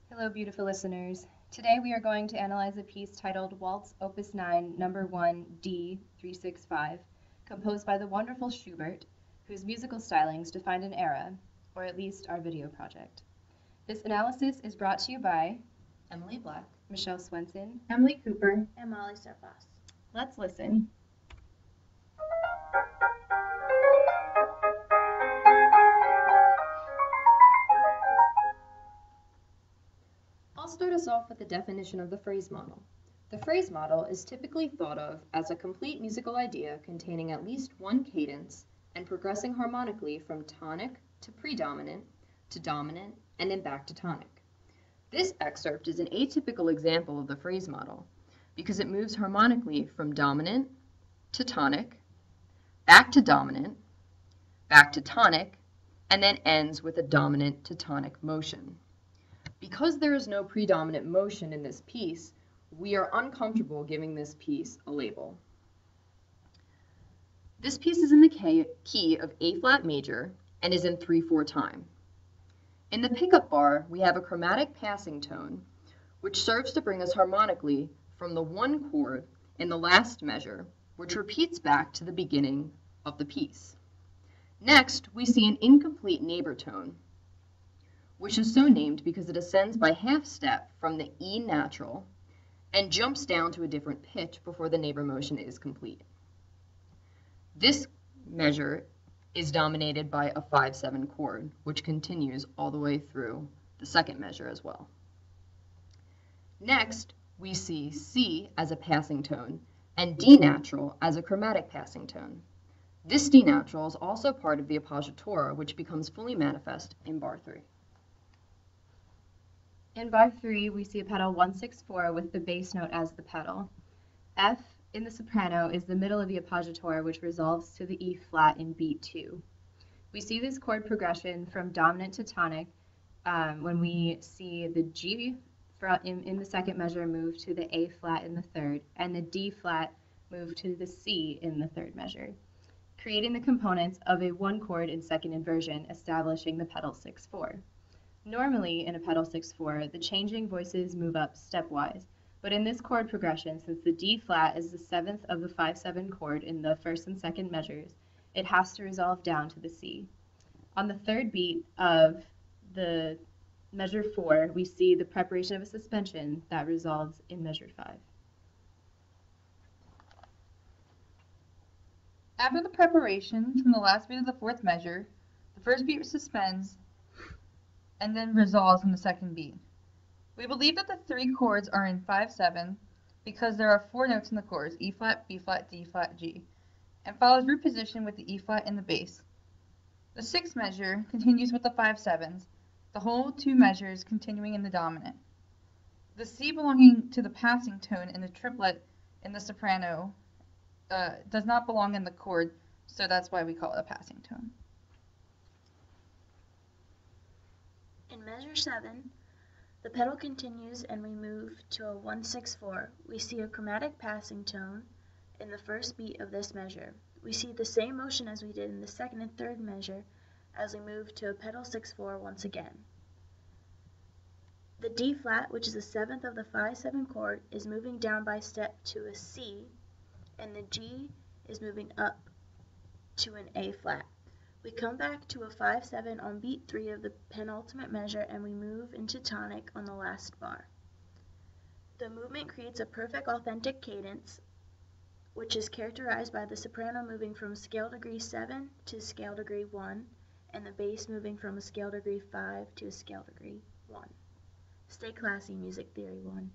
Hello, beautiful listeners. Today we are going to analyze a piece titled Waltz Opus 9, Number 1, D 365, composed by the wonderful Schubert, whose musical stylings defined an era, or at least our video project. This analysis is brought to you by Emily Black, Michelle Swenson, Emily Cooper, and Molly Serfass. Let's listen. I'll start us off with the definition of the phrase model. The phrase model is typically thought of as a complete musical idea containing at least one cadence and progressing harmonically from tonic to predominant to dominant and then back to tonic. This excerpt is an atypical example of the phrase model because it moves harmonically from dominant to tonic, back to dominant, back to tonic, and then ends with a dominant to tonic motion. Because there is no predominant motion in this piece, we are uncomfortable giving this piece a label. This piece is in the key of A flat major and is in 3/4 time. In the pickup bar, we have a chromatic passing tone, which serves to bring us harmonically from the one chord in the last measure, which repeats back to the beginning of the piece. Next, we see an incomplete neighbor tone, which is so named because it ascends by half step from the E natural and jumps down to a different pitch before the neighbor motion is complete. This measure is dominated by a 5/7 chord, which continues all the way through the second measure as well. Next, we see C as a passing tone and D natural as a chromatic passing tone. This D natural is also part of the appoggiatura, which becomes fully manifest in bar 3. In bar 3, we see a pedal 1/6/4 with the bass note as the pedal. F in the soprano is the middle of the appoggiatura, which resolves to the E flat in beat 2. We see this chord progression from dominant to tonic when we see the G in the second measure move to the A flat in the third, and the D flat move to the C in the third measure, creating the components of a one chord in second inversion, establishing the pedal 6/4. Normally, in a pedal 6/4, the changing voices move up stepwise, but in this chord progression, since the D flat is the 7th of the 5/7 chord in the first and second measures, it has to resolve down to the C. On the third beat of the measure 4, we see the preparation of a suspension that resolves in measure 5. After the preparation from the last beat of the fourth measure, the first beat suspends and then resolves in the second beat. We believe that the three chords are in 5/7 because there are 4 notes in the chords, E flat, B flat, D flat, G, and follows root position with the E flat in the bass. The sixth measure continues with the 5/7s, the whole 2 measures continuing in the dominant. The C belonging to the passing tone in the triplet in the soprano does not belong in the chord, so that's why we call it a passing tone. In measure 7, the pedal continues and we move to a 1/6/4. We see a chromatic passing tone in the first beat of this measure. We see the same motion as we did in the second and third measure as we move to a pedal 6/4 once again. The D flat, which is the 7th of the 5/7 chord, is moving down by step to a C, and the G is moving up to an A flat. We come back to a 5/7 on beat 3 of the penultimate measure and we move into tonic on the last bar. The movement creates a perfect authentic cadence, which is characterized by the soprano moving from scale degree 7 to scale degree 1 and the bass moving from a scale degree 5 to a scale degree 1. Stay classy, music theory 1.